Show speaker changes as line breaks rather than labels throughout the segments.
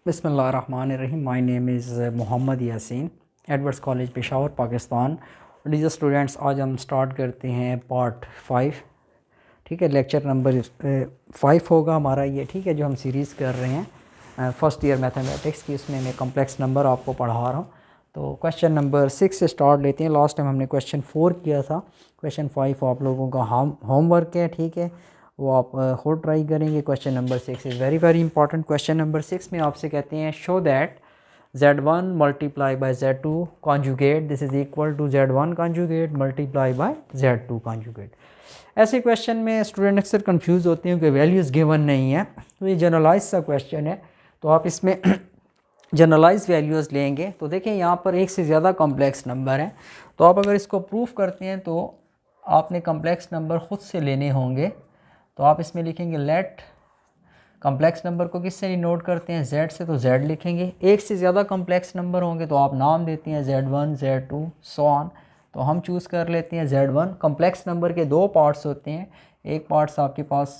बिस्मिल्लाहिर्रहमानिर्रहीम। My name is Mohammad Yasin, Edwards college Peshawar, Pakistan. Dear students, आज हम स्टार्ट करते हैं पार्ट 5। ठीक है, लेक्चर नंबर 5 होगा हमारा ये। ठीक है, जो हम सीरीज़ कर रहे हैं फर्स्ट ईयर मैथमेटिक्स की, उसमें मैं कम्प्लेक्स नंबर आपको पढ़ा रहा हूँ। तो क्वेश्चन नंबर 6 से स्टार्ट लेते हैं। लास्ट टाइम हमने क्वेश्चन 4 किया था। क्वेश्चन 5 आप लोगों का होमवर्क है। ठीक है, वो आप खुद ट्राई करेंगे। Question number 6 is very very important. Question number 6 में आपसे कहते हैं show that Z1 multiply by Z2 conjugate this is equal to Z1 conjugate multiply by Z2 conjugate. ऐसे क्वेश्चन में स्टूडेंट अक्सर कंफ्यूज होते हैं कि वैल्यूज़ गिवन नहीं है, तो ये जनरलाइज सा क्वेश्चन है। तो आप इसमें जनरलाइज वैल्यूज़ लेंगे तो देखें यहाँ पर एक से ज़्यादा कॉम्प्लेक्स नंबर है। तो आप अगर इसको प्रूफ करते हैं तो आपने कॉम्प्लेक्स नंबर ख़ुद से लेने होंगे। तो आप इसमें लिखेंगे लेट, कॉम्प्लेक्स नंबर को किससे नोट करते हैं, Z से, तो Z लिखेंगे। एक से ज़्यादा कॉम्प्लेक्स नंबर होंगे तो आप नाम देते हैं Z1 Z2 सो ऑन। तो हम चूज़ कर लेते हैं Z1। कॉम्प्लेक्स नंबर के दो पार्ट्स होते हैं, एक पार्ट्स आपके पास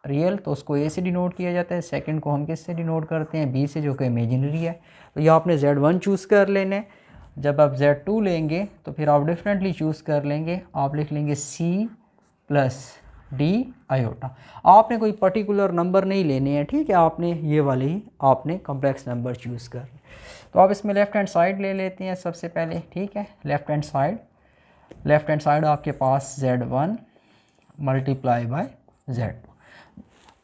रियल, तो उसको A से डिनोट किया जाता है। सेकंड को हम किस से डिनोट करते हैं, B से, जो कि इमेजिनरी है। तो ये आपने Z1 चूज़ कर लेना है। जब आप Z2 लेंगे तो फिर आप डिफरेंटली चूज़ कर लेंगे। आप लिख लेंगे C प्लस डी आयोटा। आपने कोई पर्टिकुलर नंबर नहीं लेने हैं। ठीक है, आपने ये वाले ही आपने कॉम्प्लेक्स नंबर चूज़ कर। तो आप इसमें लेफ़्ट हैंड साइड ले लेते हैं सबसे पहले। ठीक है, लेफ़्ट हैंड साइड आपके पास Z1 multiply by Z2।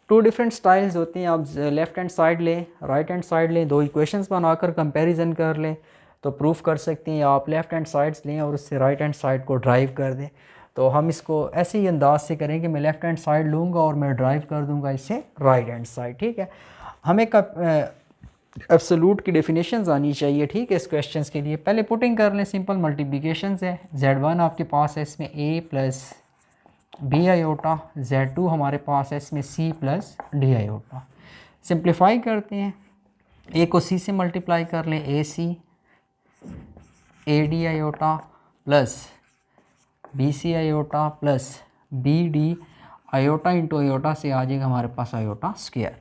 Two different styles होते हैं। आप लेफ़्ट हैंड साइड लें, राइट हैंड साइड लें, दो इक्वेशंस बनाकर कंपैरिजन कर लें तो प्रूफ कर सकते हैं। या आप लेफ़्ट हैंड साइड्स लें और उससे राइट हैंड साइड को ड्राइव कर दें। तो हम इसको ऐसे ही अंदाज से करें कि मैं लेफ़्ट हैंड साइड लूँगा और मैं ड्राइव कर दूँगा इससे राइट हैंड साइड। ठीक है, हमें एब्सोल्यूट की डेफिनेशंस आनी चाहिए। ठीक है, इस क्वेश्चंस के लिए पहले पुटिंग कर लें। सिंपल मल्टीप्लिकेशंस है। Z1 आपके पास है, इसमें A plus B iota. Z2 हमारे पास है, इसमें C plus D iota. Simplify करते हैं। A को C से मल्टीप्लाई कर लें, AC AD iota plus BC iota plus BD iota into iota से आ जाएगा हमारे पास आयोटा स्क्वायर।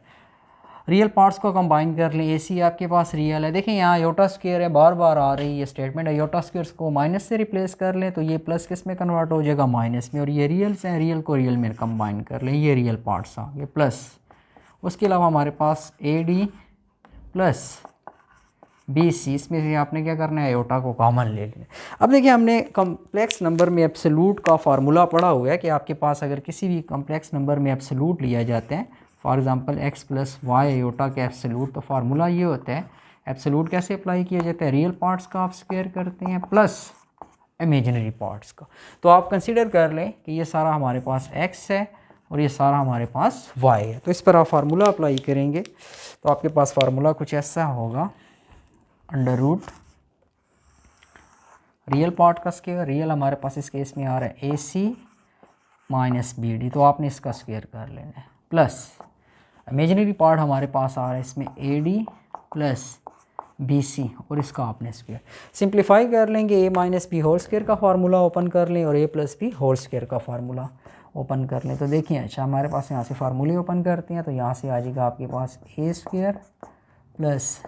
रियल पार्ट्स को कंबाइन कर लें। AC आपके पास रियल है। देखें यहाँ आयोटा स्क्वायर है, बार बार आ रही है स्टेटमेंट। आयोटा स्क्वायर को माइनस से रिप्लेस कर लें तो ये प्लस किस में कन्वर्ट हो जाएगा, माइनस में। और ये रियल्स हैं, रियल को रियल में कंबाइन कर लें, ये रियल पार्ट्स आ गए प्लस। उसके अलावा हमारे पास AD प्लस BC, इसमें से आपने क्या करना है, आयोटा को कॉमन ले लेना। अब देखिए, हमने कॉम्प्लेक्स नंबर में एब्सोल्यूट का फार्मूला पढ़ा हुआ है कि आपके पास अगर किसी भी कॉम्प्लेक्स नंबर में एब्सोल्यूट लिया जाता है, for example x plus y iota का एब्सोल्यूट, तो फार्मूला ये होता है। एब्सोल्यूट कैसे अप्लाई किया जाता है, रियल पार्ट्स का आप स्क्वायर करते हैं प्लस इमेजिनरी पार्ट्स का। तो आप कंसिडर कर लें कि ये सारा हमारे पास x है और ये सारा हमारे पास y है। तो इस पर आप फार्मूला अप्लाई करेंगे तो आपके पास फार्मूला कुछ ऐसा होगा, अंडर रूट रियल पार्ट का स्क्वायर, रियल हमारे पास इस केस में आ रहा है AC माइनस BD, तो आपने इसका स्क्वायर कर लेना है, प्लस इमेजिनरी पार्ट हमारे पास आ रहा है इसमें AD प्लस BC और इसका आपने स्क्वायर। सिंप्लीफाई कर लेंगे, A minus B whole square का फार्मूला ओपन कर लें और A plus B whole square का फार्मूला ओपन कर लें। तो देखिए, अच्छा हमारे पास यहाँ से फार्मूले ओपन करते हैं तो यहाँ से आ जाएगा आपके पास A square plus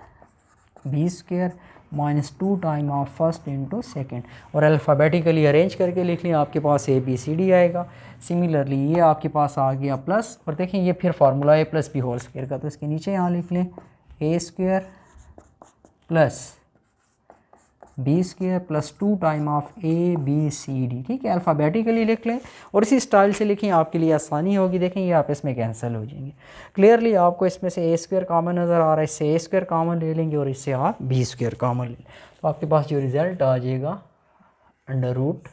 B square minus 2 time of first into second, और अल्फ़ाबेटिकली अरेंज करके लिख लें, आपके पास ABCD आएगा। सिमिलरली ये आपके पास आ गया प्लस, और देखें ये फिर formula A plus B whole square का, तो इसके नीचे यहाँ लिख लें A square plus B square plus 2 time of ABCD। ठीक है, अल्फ़ाबेटिकली लिख लें और इसी स्टाइल से लिखें, आपके लिए आसानी होगी। देखें ये आप इसमें कैंसिल हो जाएंगे। क्लियरली आपको इसमें से A स्क्वायर कॉमन नज़र आ रहा है, इससे A स्क्वायर कॉमन ले लेंगे और इससे आप B स्क्वायर कॉमन ले लें। तो आपके पास जो रिज़ल्ट आ जाएगा अंडर रूट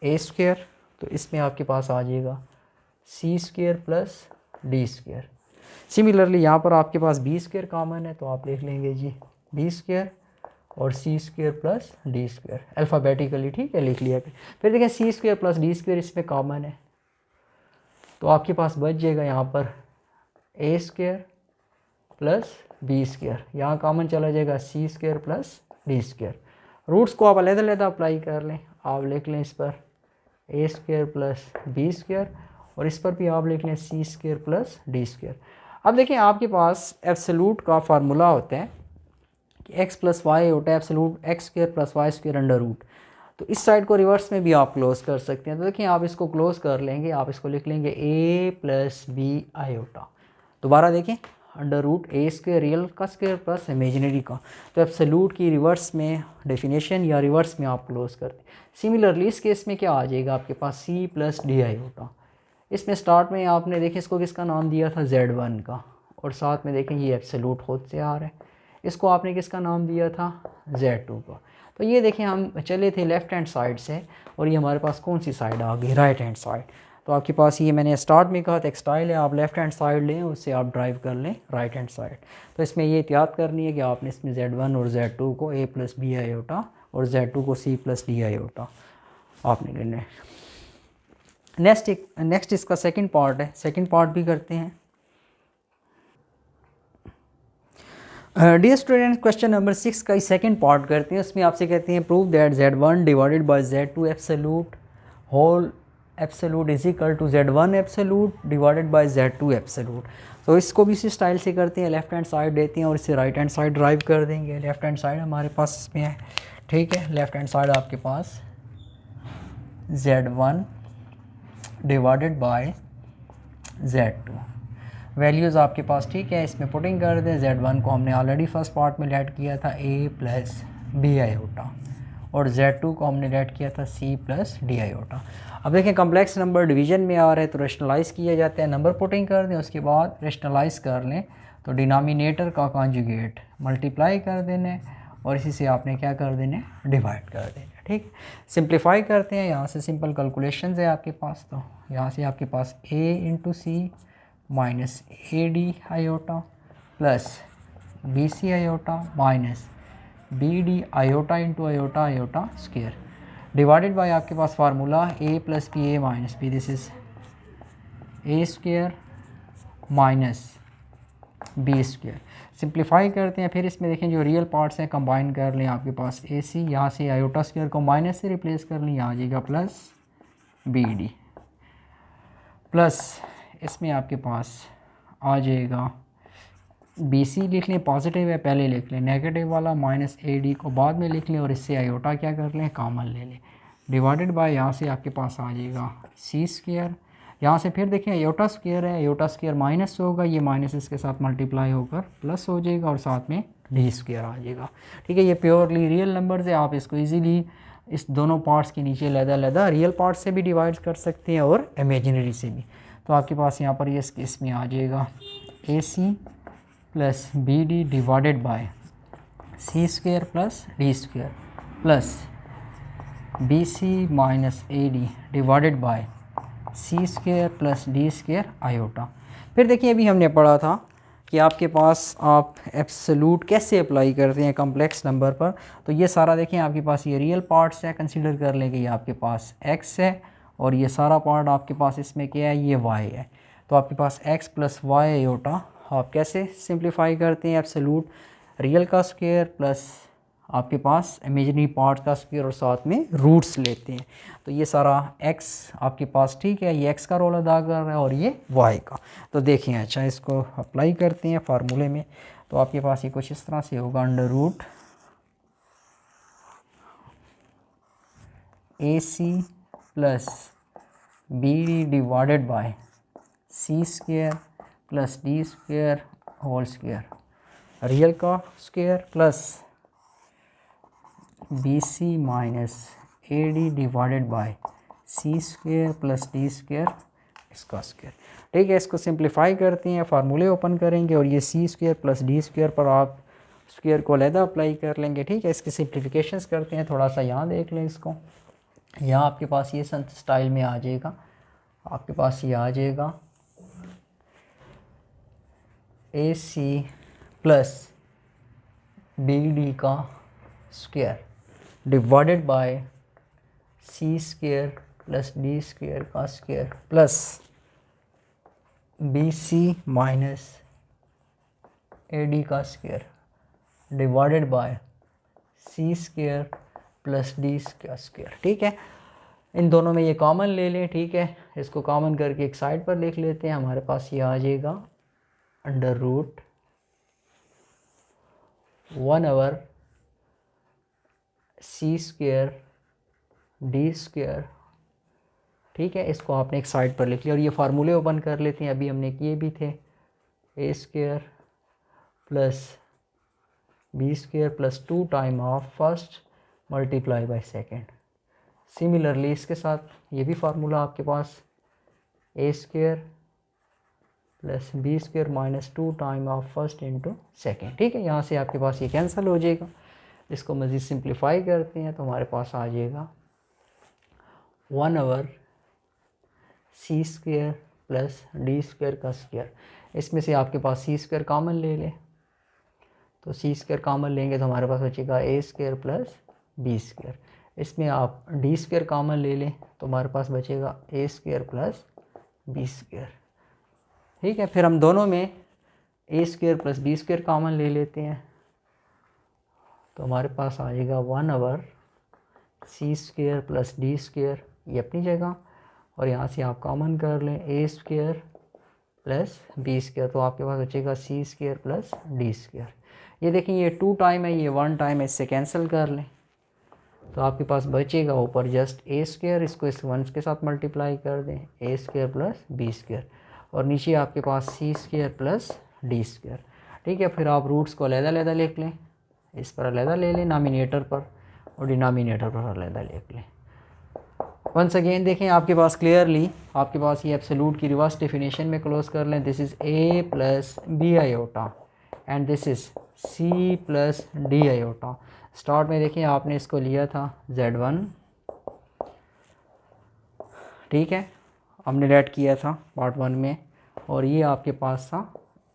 A स्क्वायर, तो इसमें आपके पास आ जाएगा C square plus D square. Similarly यहाँ पर आपके पास B स्क्वायर कॉमन है, तो आप लिख लेंगे जी B स्क्वायर और C square plus D square alphabetically. ठीक है, लिख लिया। फिर देखें C square plus D square इसमें कॉमन है, तो आपके पास बच जाएगा यहाँ पर A square plus B square, यहाँ कॉमन चला जाएगा C square plus D square. Roots को आप अलग-अलग अप्लाई कर लें। आप लिख लें इस पर A square plus B square और इस पर भी आप लिख लें C square plus D square. अब देखें आपके पास एब्सोल्यूट का फार्मूला होता है कि एक्स प्लस वाई होता है absolute x square plus y square under root. तो इस साइड को रिवर्स में भी आप क्लोज कर सकते हैं। तो देखिए आप इसको क्लोज कर लेंगे, आप इसको लिख लेंगे ए प्लस बी आयोटा। दोबारा देखें, under root a square real का स्क्वायर प्लस इमेजिनरी का। तो एब्सोल्यूट की रिवर्स में डेफिनेशन या रिवर्स में आप क्लोज करते हैं। सिमिलरली इस केस में क्या आ जाएगा आपके पास सी प्लस डी आयोटा। इसमें स्टार्ट में आपने देखें इसको किसका नाम दिया था Z1 का, और साथ में देखें ये एब्सोल्यूट खुद से आ रहा है, इसको आपने किसका नाम दिया था Z2 का। तो ये देखें हम चले थे लेफ़्ट हैंड साइड से और ये हमारे पास कौन सी साइड आ गई, राइट हैंड साइड। तो आपके पास ये मैंने स्टार्ट में कहा था एक स्टाइल है, आप लेफ़्ट हैंड साइड लें उससे आप ड्राइव कर लें राइट हैंड साइड। तो इसमें ये एहतियात करनी है कि आपने इसमें Z1 और Z2 को A प्लस बी आयोटा और Z2 को C प्लस डी आयोटा आपने लेना है। नेक्स्ट इसका सेकंड पार्ट है, सेकंड पार्ट भी करते हैं। डियर स्टूडेंट, क्वेश्चन नंबर 6 का सेकंड पार्ट करते हैं। उसमें आपसे कहते हैं prove that Z1 divided by Z2 absolute whole absolute is equal to Z1 absolute divided by Z2 absolute. तो इसको भी इसी स्टाइल से करते हैं, लेफ्ट हैंड साइड देते हैं और इसे राइट हैंड साइड ड्राइव कर देंगे। लेफ्ट हैंड साइड हमारे पास इसमें है, ठीक है। लेफ्ट हैंड साइड आपके पास Z1 divided by Z2 values आपके पास, ठीक है। इसमें पुटिंग कर दें। Z1 को हमने ऑलरेडी फर्स्ट पार्ट में लेट किया था A प्लस बी आयोटा और Z2 को हमने लेट किया था C प्लस डी आयोटा। अब देखें कम्प्लेक्स नंबर डिवीजन में आ रहा है तो रेशनलाइज़ किया जाता है। नंबर पुटिंग कर दें, उसके बाद रेशनलाइज़ कर लें तो डिनोमिनेटर का कॉन्जुगेट मल्टीप्लाई कर देना और इसी से आपने क्या कर देना, डिवाइड कर देना, ठीक। सिंप्लीफाई करते हैं, यहाँ से सिंपल कैलकुलेशन है आपके पास। तो यहाँ से आपके पास A into c minus A d iota plus B c iota minus b d iota into iota iota square divided by आपके पास formula A plus b a minus b, this is a square minus b square. Simplify करते हैं, फिर इसमें देखें जो real parts हैं combine कर लें। आपके पास ए सी, यहाँ से आयोटा स्क्वायर को माइनस से रिप्लेस कर लें, यहाँ आ जाएगा प्लस बी डी प्लस इसमें आपके पास आ जाएगा बी सी लिख लें, पॉजिटिव है पहले लिख लें, नेगेटिव वाला माइनस ए डी को बाद में लिख लें और इससे आयोटा क्या कर लें, कॉमन ले लें, डिवाइडेड बाय यहाँ से आपके पास आ जाएगा सी स्क्वायर। यहाँ से फिर देखें आयोटा स्क्वायर है, आयोटा स्क्वायर माइनस होगा, ये माइनस इसके साथ मल्टीप्लाई होकर प्लस हो जाएगा और साथ में डी स्क्वायर आ जाएगा, ठीक है। ये प्योरली रियल नंबर्स है, आप इसको इजीली इस दोनों पार्ट्स के नीचे लहदा रियल पार्ट से भी डिवाइड कर सकते हैं और इमेजिनरी से भी। तो आपके पास यहाँ पर ये इसमें आ जाएगा ए सी plus B d divided by C square plus D square plus B C minus A d divided by C square plus D square iota. फिर देखिए अभी हमने पढ़ा था कि आपके पास आप एब्सोल्यूट कैसे अप्लाई करते हैं कम्प्लेक्स नंबर पर। तो ये सारा देखें आपके पास ये रियल पार्ट्स है, कंसीडर कर लें कि ये आपके पास x है और ये सारा पार्ट आपके पास इसमें क्या है, ये y है। तो आपके पास x प्लस वाई आयोटा आप कैसे सिंप्लीफाई करते हैं, एब्सोल्यूट रियल का स्क्वायर प्लस आपके पास इमेजिनरी पार्ट का स्क्वायर और साथ में रूट्स लेते हैं। तो ये सारा x आपके पास, ठीक है, ये x का रोल अदा कर रहा है और ये y का। तो देखें, अच्छा इसको अप्लाई करते हैं फार्मूले में। तो आपके पास ये कुछ इस तरह से होगा, under root a C plus B d divided by C square plus D square whole square, real का square plus B C minus A d divided by C square plus D square इसका square, ठीक है। इसको simplify करते हैं, फार्मूले open करेंगे और ये सी स्क्वायर प्लस डी स्क्वायर पर आप स्क्वायर को अलहदा अप्लाई कर लेंगे, ठीक है। इसकी सिंप्लीफिकेशंस करते हैं, थोड़ा सा यहाँ देख लें इसको। यहाँ आपके पास ये स्टाइल में आ जाएगा, आपके पास ये आ जाएगा ए सी प्लस बी डी का square divided by C square plus D square का square plus B C minus ए डी का square divided by C square plus D का स्क्वायर, ठीक है। इन दोनों में ये कॉमन ले लें, ठीक है। इसको कॉमन करके एक साइड पर लिख लेते हैं, हमारे पास ये आ जाएगा अंडर रूट 1/c² d²। ठीक है, इसको आपने एक साइड पर लिख लिया और ये फार्मूले ओपन कर लेते हैं, अभी हमने किए भी थे। a² plus b² plus 2 time of first multiply by second. Similarly इसके साथ ये भी फार्मूला आपके पास a² plus b² minus 2 time of first into second. ठीक है, यहाँ से आपके पास ये कैंसिल हो जाएगा। इसको मज़ीद सिंप्लीफाई करते हैं तो हमारे पास आ जाएगा 1/c² प्लस d² का स्क्वायर। इसमें से आपके पास c² कॉमन ले लें, तो c² कॉमन लेंगे तो हमारे पास बचेगा a² प्लस b²। इसमें आप d² कॉमन ले लें तो हमारे पास बचेगा a² प्लस b²। ठीक है, फिर हम दोनों में a² प्लस b² कॉमन ले लेते हैं तो हमारे पास आ जाएगा 1/c² प्लस d², ये अपनी जगह, और यहाँ से आप कॉमन कर लें a² प्लस b², तो आपके पास बचेगा c² प्लस d²। ये देखें ये 2 टाइम है, ये 1 टाइम है, इससे कैंसिल कर लें तो आपके पास बचेगा ऊपर जस्ट a², इसको इस 1 के साथ मल्टीप्लाई कर दें a² प्लस b², और नीचे आपके पास c² प्लस d²। ठीक है, फिर आप रूट्स को अलग-अलग लिख लें, इस पर अलग ले लें नामिनेटर पर और डिनोमिनेटर पर अलग लिख लें। वंस अगेन देखें आपके पास क्लियरली आपके पास ये एब्सोल्यूट की रिवर्स डेफिनेशन में क्लोज कर लें। This is a plus b iota and this is c plus d iota. Start में देखें आपने इसको लिया था z1, ठीक है, हमने रेड किया था पार्ट 1 में, और ये आपके पास था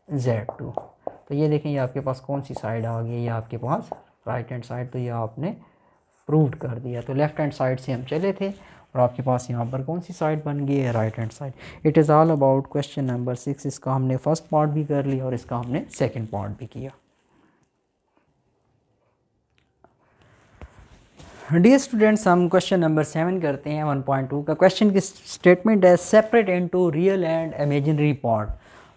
z2। तो ये देखें ये आपके पास कौन सी साइड आ गई, ये आपके पास राइट हैंड साइड, तो ये आपने प्रूव्ड कर दिया। तो लेफ़्ट हैंड साइड से हम चले थे और आपके पास यहाँ पर कौन सी साइड बन गई है, right hand side. It is all about question number 6। इसका हमने फर्स्ट पार्ट भी कर लिया और इसका हमने सेकंड पार्ट भी किया। डियर स्टूडेंट्स, हम क्वेश्चन नंबर 7 करते हैं 1.2 का। क्वेश्चन की स्टेटमेंट है separate into real and imaginary part.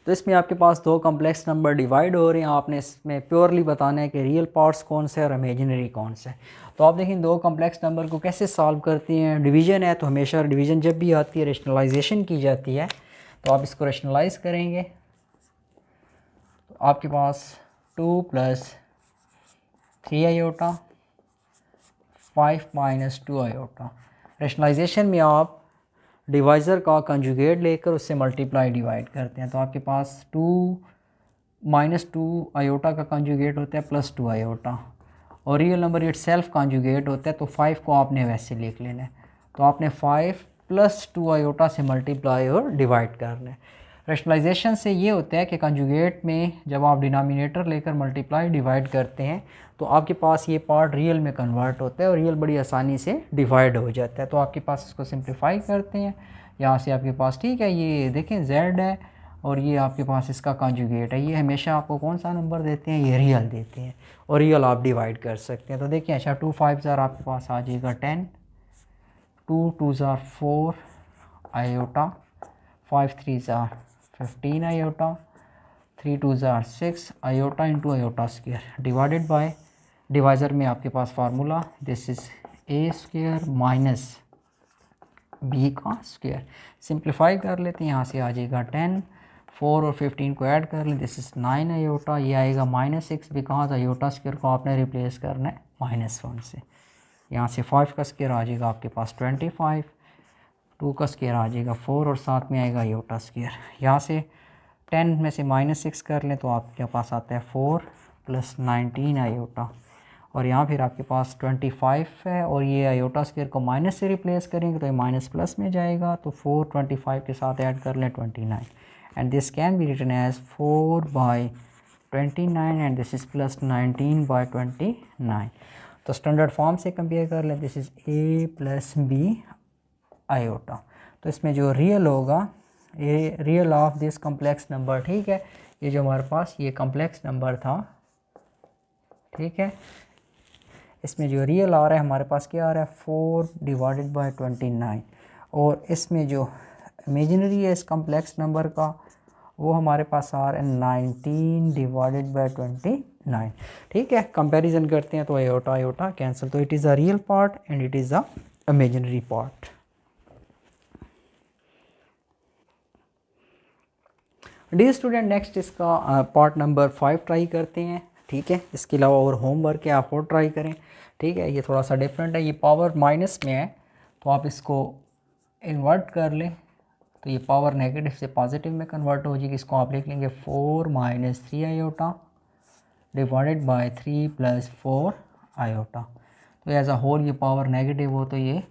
तो इसमें आपके पास दो कॉम्प्लेक्स नंबर डिवाइड हो रहे हैं, आपने इसमें प्योरली बताना है कि रियल पार्ट्स कौन से और इमेजिनरी कौन से। तो आप देखें दो कॉम्प्लेक्स नंबर को कैसे सॉल्व करते हैं। डिवीज़न है तो हमेशा डिवीज़न जब भी आती है रेशनलाइजेशन की जाती है, तो आप इसको रेशनलाइज करेंगे तो आपके पास 2 + 3 आयोटा 5 - 2 आयोटा। रेशनलाइजेशन में आप डिवाइज़र का कंजुगेट लेकर उससे मल्टीप्लाई डिवाइड करते हैं, तो आपके पास 2 - 2 आयोटा का कंजुगेट होता है +2 आयोटा, और real number it self conjugate होता है, तो 5 को आपने वैसे लिख लेना है। तो आपने 5 + 2 आयोटा से मल्टीप्लाई और डिवाइड करना है। रेशनलाइजेशन से ये होता है कि कंजुगेट में जब आप डिनोमिनेटर लेकर मल्टीप्लाई डिवाइड करते हैं तो आपके पास ये पार्ट रियल में कन्वर्ट होता है और रियल बड़ी आसानी से डिवाइड हो जाता है। तो आपके पास इसको सिंप्लीफाई करते हैं, यहाँ से आपके पास ठीक है ये देखें z है और ये आपके पास इसका कंजुगेट है। ये हमेशा आपको कौन सा नंबर देते हैं, ये रियल देते हैं, और रियल आप डिवाइड कर सकते हैं। तो देखिए अच्छा 2 5 आपके पास आ जाएगा 10, 2 2 4 iota, 5 3 15 iota, 3 2 6 iota into iota square divided by divisor में आपके पास formula this is a² minus b का स्क्वायर। सिंप्लीफाई कर लेते हैं, यहाँ से आ जाएगा 10, 4 और 15 को ऐड कर लें, दिस इज़ 9 आयोटा, ये आएगा -6 बिकॉज आयोटा स्क्वायर को आपने रिप्लेस करना है -1 से। यहाँ से 5 का स्क्वायर आ जाएगा आपके पास 25, 2 का स्क्वायर आ जाएगा 4 और साथ में आएगा आयोटा स्क्वायर। यहाँ से 10 में से -6 कर लें तो आपके पास आता है 4 + 19 आयोटा, और यहाँ फिर आपके पास 25 है और ये आयोटा स्क्वायर को माइनस से रिप्लेस करेंगे तो ये माइनस प्लस में जाएगा, तो 4 25 के साथ ऐड कर लें 29, and this can be written as 4/29 and this is +19/29। तो स्टैंडर्ड फॉर्म से कंपेयर कर लें, this is a + b iota. तो इसमें जो रियल होगा ये real of this complex number, ठीक है, ये जो हमारे पास ये कॉम्प्लेक्स नंबर था, ठीक है, इसमें जो रियल आ रहा है हमारे पास क्या आ रहा है 4/29, और इसमें जो इमेजिनरी है इस कॉम्प्लेक्स नंबर का वो हमारे पास आ रहा है 19 डिवाइडेड बाय 29। ठीक है, कंपैरिजन करते हैं तो आयोटा आयोटा कैंसिल, तो it is a real part and it is a imaginary part. Dear student, next इसका पार्ट नंबर 5 ट्राई करते हैं। ठीक है, इसके अलावा और होमवर्क है आप और ट्राई करें। ठीक है, ये थोड़ा सा डिफरेंट है, ये पावर माइनस में है तो आप इसको इन्वर्ट कर लें तो ये पावर नेगेटिव से पॉजिटिव में कन्वर्ट हो जाएगी। इसको आप लिख लेंगे 4 minus 3 iota divided by 3 plus 4 iota. तो एज अ होल ये पावर नेगेटिव हो तो ये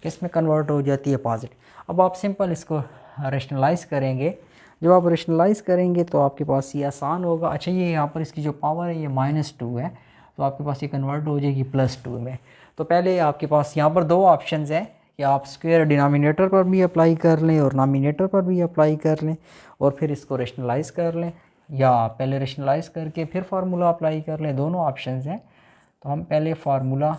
किस में कन्वर्ट हो जाती है, पॉजिटिव। अब आप सिंपल इसको रेशनलाइज करेंगे, जब आप रेशनलाइज करेंगे तो आपके पास ये आसान होगा। अच्छा, ये यहाँ पर इसकी जो पावर है ये -2 है तो आपके पास ये कन्वर्ट हो जाएगी +2 में। तो पहले आपके पास यहाँ पर दो ऑप्शंस हैं कि आप स्क्वायर डिनोमिनेटर पर भी अप्लाई कर लें और नॉमिनेटर पर भी अप्लाई कर लें और फिर इसको रेशनलाइज कर लें, या पहले रेशनलाइज करके फिर फार्मूला अप्लाई कर लें, दोनों ऑप्शंस हैं। तो हम पहले फार्मूला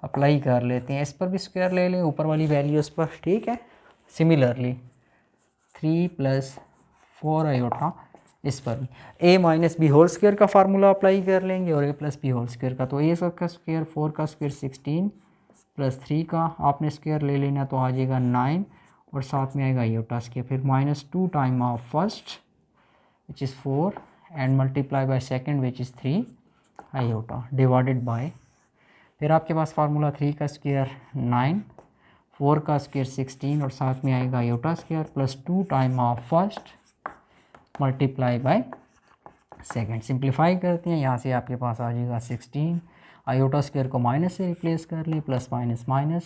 अप्लाई कर लेते हैं, इस पर भी स्क्वायर ले लें ऊपर वाली वैल्यूज़ पर। ठीक है, सिमिलरली 3 + 4 आयोटा इस पर भी a minus b whole square का फार्मूला अप्लाई कर लेंगे और a + b होल स्क्वायर का। तो a का स्क्वायर 4 का स्क्वायर 16 + 3 का आपने स्क्वायर ले लेना तो आ जाएगा 9 और साथ में आएगा आयोटा स्क्वायर, फिर -2 time of first which is 4 and multiply by second which is 3 iota divided by, फिर आपके पास फार्मूला 3 का स्क्वायर 9, 4 का स्क्वायर 16 और साथ में आएगा iota square +2 time of first multiply by second. Simplify करते हैं, यहाँ से आपके पास आ जाएगा 16, आयोटा स्क्वायर को माइनस से रिप्लेस कर लें, प्लस माइनस माइनस,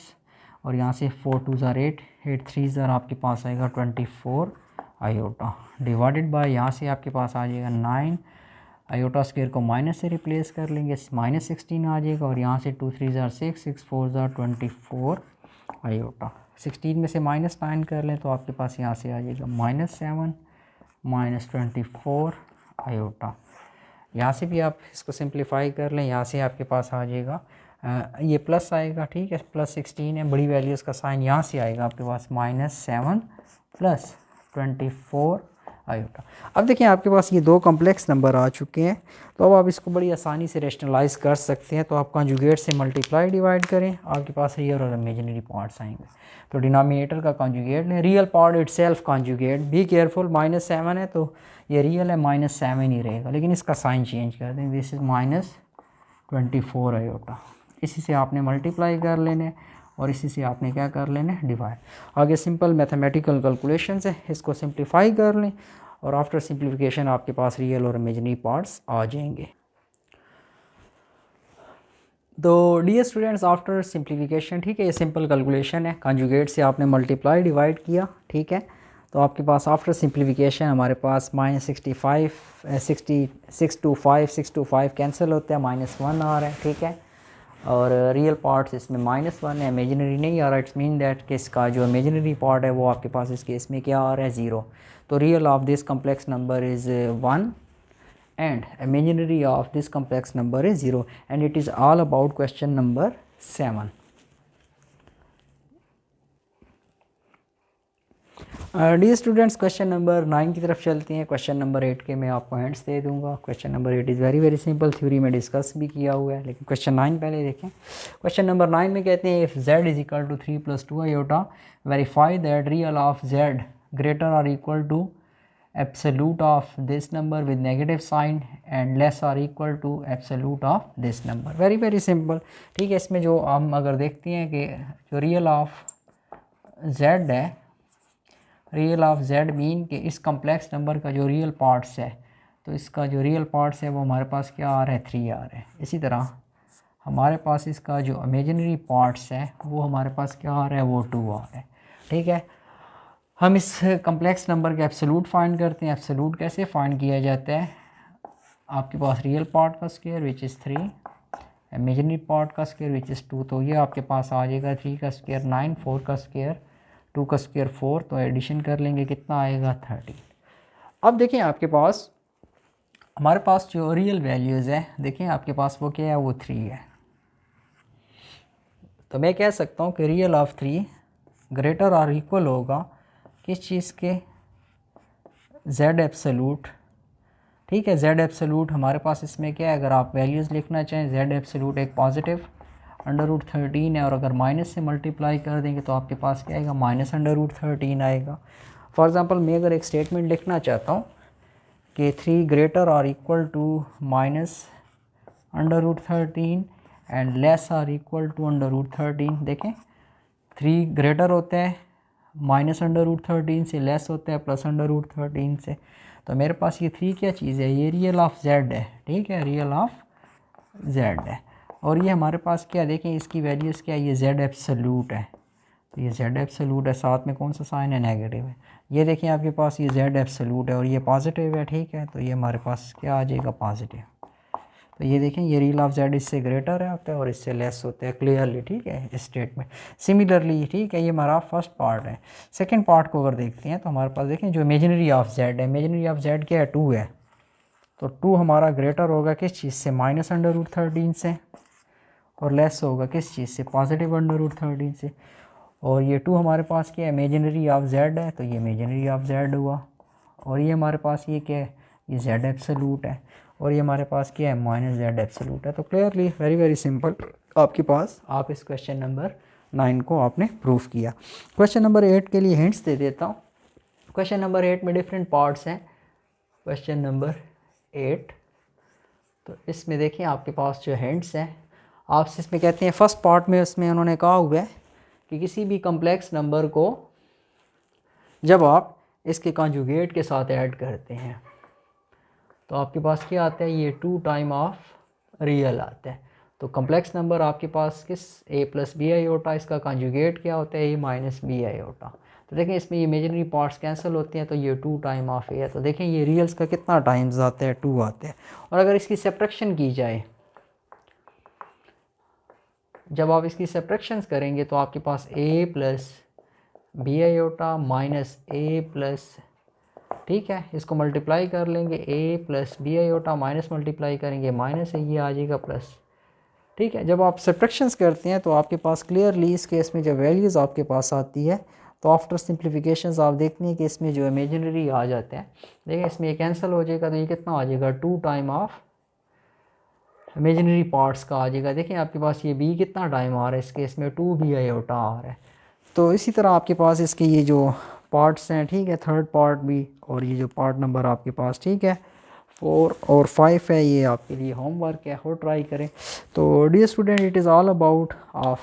और यहाँ से 4 2 ज़ार 8, 8 3 ज़ार आपके पास आएगा 24 आयोटा डिवाइडेड बाय, यहाँ से आपके पास आ जाएगा 9, आयोटा स्क्वायर को माइनस से रिप्लेस कर लेंगे, -16 आ जाएगा, और यहाँ से 2 3 ज़ार 6, 6 4 ज़ार 24 आयोटा। 16 में से -9 कर लें तो आपके पास यहाँ से आ जाएगा -7 -24 आयोटा। यहाँ से भी आप इसको सिंप्लीफाई कर लें, यहाँ से आपके पास आ जाएगा ये प्लस आएगा। ठीक है, +16 है, बड़ी वैल्यूज़ का साइन यहाँ से आएगा आपके पास -7 + 24 आयोटा। अब देखिए आपके पास ये दो कॉम्प्लेक्स नंबर आ चुके हैं तो अब आप इसको बड़ी आसानी से रेशनलाइज कर सकते हैं। तो आप कॉन्जुगेट से मल्टीप्लाई डिवाइड करें, आपके पास रियल और इमेजिनरी पार्ट्स आएंगे। तो डिनोमिनेटर का कॉन्जुगेट लें, real part itself conjugate, be careful, -7 है तो ये रियल है, -7 ही रहेगा, लेकिन इसका साइन चेंज कर दें, दिस इज़ -24 आयोटा। इसी से आपने मल्टीप्लाई कर लेने और इसी से आपने क्या कर लेना है, डिवाइड। आगे सिंपल मैथमेटिकल कैलकुलेशंस है, इसको सिंप्लीफाई कर लें और आफ्टर सिंप्लीफिकेशन आपके पास रियल और इमेजिनरी पार्ट्स आ जाएंगे। तो डियर स्टूडेंट्स, आफ्टर सिंप्लीफिकेशन, ठीक है, ये सिंपल कैलकुलेशन है, कॉन्जुगेट से आपने मल्टीप्लाई डिवाइड किया। ठीक है, तो आपके पास आफ्टर सिंप्लीफिकेशन हमारे पास -65 6 to 5 कैंसिल होते हैं, -1 आ रहा है। ठीक है, और रियल पार्ट्स इसमें -1 है, इमेजिनरी नहीं आ रहा। इट्स मीन दैट कि इसका जो इमेजिनरी पार्ट है वो आपके पास इस केस में क्या आ रहा है, 0। तो real of this complex number is 1 and imaginary of this complex number is 0, and it is all about question number 7. Dear students, question number 9 की तरफ चलते हैं। क्वेश्चन नंबर 8 के मैं आपको हैंड्स दे दूंगा। Question number 8 is very simple, theory में discuss भी किया हुआ है, लेकिन क्वेश्चन 9 पहले देखें। क्वेश्चन नंबर 9 में कहते हैं if z is equal to 3 + 2 iota verify that real of z greater और equal to absolute of this number with negative sign and less और equal to absolute of this number. Very simple. ठीक है, इसमें जो हम अगर देखते हैं कि जो रियल ऑफ z है, रियल ऑफ z मीन कि इस कम्प्लेक्स नंबर का जो रियल पार्ट्स है, तो इसका जो रियल पार्ट्स है वो हमारे पास क्या आ रहा है, 3 आ रहा है। इसी तरह हमारे पास इसका जो इमेजिनरी पार्ट्स है वो हमारे पास क्या आ रहा है, वो 2 आ रहा है। ठीक है, हम इस कम्प्लेक्स नंबर के एब्सोल्यूट फाइंड करते हैं। एब्सोल्यूट कैसे फाइंड किया जाता है, आपके पास रियल पार्ट का square which is 3, imaginary part का स्क्वायर विच इज़ 2, तो ये आपके पास आ जाएगा 3 का स्क्वायर 9, 4 का स्क्वायर 2 का स्क्वायर 4, तो एडिशन कर लेंगे कितना आएगा, 30। अब देखें आपके पास हमारे पास जो रियल वैल्यूज़ है, देखें आपके पास वो क्या है, वो 3 है। तो मैं कह सकता हूँ कि रियल ऑफ 3 ग्रेटर और इक्वल होगा किस चीज़ के, जेड एब्सोल्यूट, ठीक है, जेड एब्सोल्यूट हमारे पास इसमें क्या है, अगर आप वैल्यूज़ लिखना चाहें जेड एब्सोल्यूट एक पॉजिटिव √13 है, और अगर माइनस से मल्टीप्लाई कर देंगे तो आपके पास क्या आएगा, माइनस √13 आएगा। फॉर एग्ज़ाम्पल मैं अगर एक स्टेटमेंट लिखना चाहता हूँ कि 3 ग्रेटर और equal to minus √13 and less और इक्वल टू √13, देखें 3 ग्रेटर होते हैं माइनस √13 से, लेस होता है प्लस √13 से। तो मेरे पास ये 3 क्या चीज़ है, ये रियल ऑफ जेड है, ठीक है, रियल ऑफ जेड है। और ये हमारे पास क्या, देखें इसकी वैल्यूज़ क्या है, ये जेड एब्सोल्यूट है, तो ये जेड एब्सोल्यूट है, साथ में कौन सा साइन है, नेगेटिव है। ये देखें आपके पास ये जेड एब्सोल्यूट है और ये पॉजिटिव है, ठीक है, तो ये हमारे पास क्या आ जाएगा, पॉजिटिव। तो ये देखें ये रियल ऑफ जेड इससे ग्रेटर है होता है और इससे लेस होता है क्लियरली, ठीक है, इस स्टेटमेंट। सिमिलरली, ठीक है, ये हमारा फर्स्ट पार्ट है। सेकंड पार्ट को अगर देखते हैं तो हमारे पास देखें जो इमेजिनरी ऑफ जेड है, इमेजिनरी ऑफ जेड क्या है, 2 है, तो 2 हमारा ग्रेटर होगा किस चीज़ से, माइनस √13 से, और लेस होगा किस चीज़ से, पॉजिटिव √13 से। और ये 2 हमारे पास क्या है, इमेजिनरी ऑफ जेड है, तो ये इमेजिनरी ऑफ जेड हुआ। और ये हमारे पास ये क्या है, ये जेड एब्सोल्यूट है, और ये हमारे पास क्या है, माइनस जेड एब्सोल्यूट है। तो क्लियरली वेरी वेरी सिंपल आपके पास, आप इस क्वेश्चन नंबर 9 को आपने प्रूफ किया। क्वेश्चन नंबर 8 के लिए हिंट्स दे देता हूँ। क्वेश्चन नंबर 8 में डिफरेंट पार्ट्स हैं। क्वेश्चन नंबर 8, तो इसमें देखिए आपके पास जो हिंट्स हैं, आप इसमें कहते हैं फर्स्ट पार्ट में उसमें उन्होंने कहा हुआ है कि किसी भी कम्प्लेक्स नंबर को जब आप इसके कॉन्जुगेट के साथ ऐड करते हैं तो आपके पास क्या आता है, ये 2 टाइम ऑफ रियल आता है। तो कम्प्लेक्स नंबर आपके पास किस, a + b i, इसका कॉन्जुगेट क्या होता है, a - b i। तो देखें इसमें ये इमेजिनरी पार्ट्स कैंसिल होते हैं, तो ये 2 टाइम ऑफ a है। तो देखें ये रियल्स का कितना टाइम्स आता है, 2 आते हैं। और अगर इसकी सब्ट्रैक्शन की जाए, जब आप इसकी सब्ट्रैक्शंस करेंगे तो आपके पास a + b i minus a+, ठीक है, इसको मल्टीप्लाई कर लेंगे, a + b i minus multiply करेंगे माइनस है, ये आ जाएगा प्लस, ठीक है। जब आप सब्ट्रैक्शंस करते हैं तो आपके पास क्लियरली इस केस में जब वैल्यूज़ आपके पास आती है तो आफ्टर सिंप्लीफिकेशंस आप देखते हैं कि इसमें जो इमेजिनरी आ जाते हैं, देखिए इसमें ये कैंसिल हो जाएगा, तो ये कितना आ जाएगा, 2 टाइम ऑफ इमेजिनरी पार्ट्स का आ जाएगा। देखिए आपके पास ये b कितना टाइम आ रहा है, इस केस में 2 b i आ रहा है। तो इसी तरह आपके पास इसके ये जो पार्ट्स हैं, ठीक है, थर्ड पार्ट भी, और ये जो पार्ट नंबर आपके पास, ठीक है, 4 और 5 है, ये आपके लिए होमवर्क है, हो ट्राई करें। तो dear student, it is all about of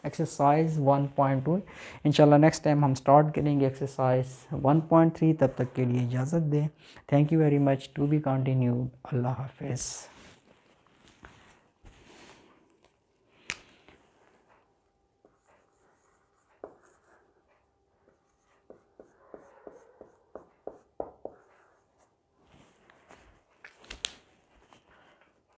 exercise 1.2। इंशाल्लाह नेक्स्ट टाइम हम स्टार्ट करेंगे एक्सरसाइज 1.3। तब तक के लिए इजाज़त दें। Thank you very much, to be continued. अल्लाह हाफिज़।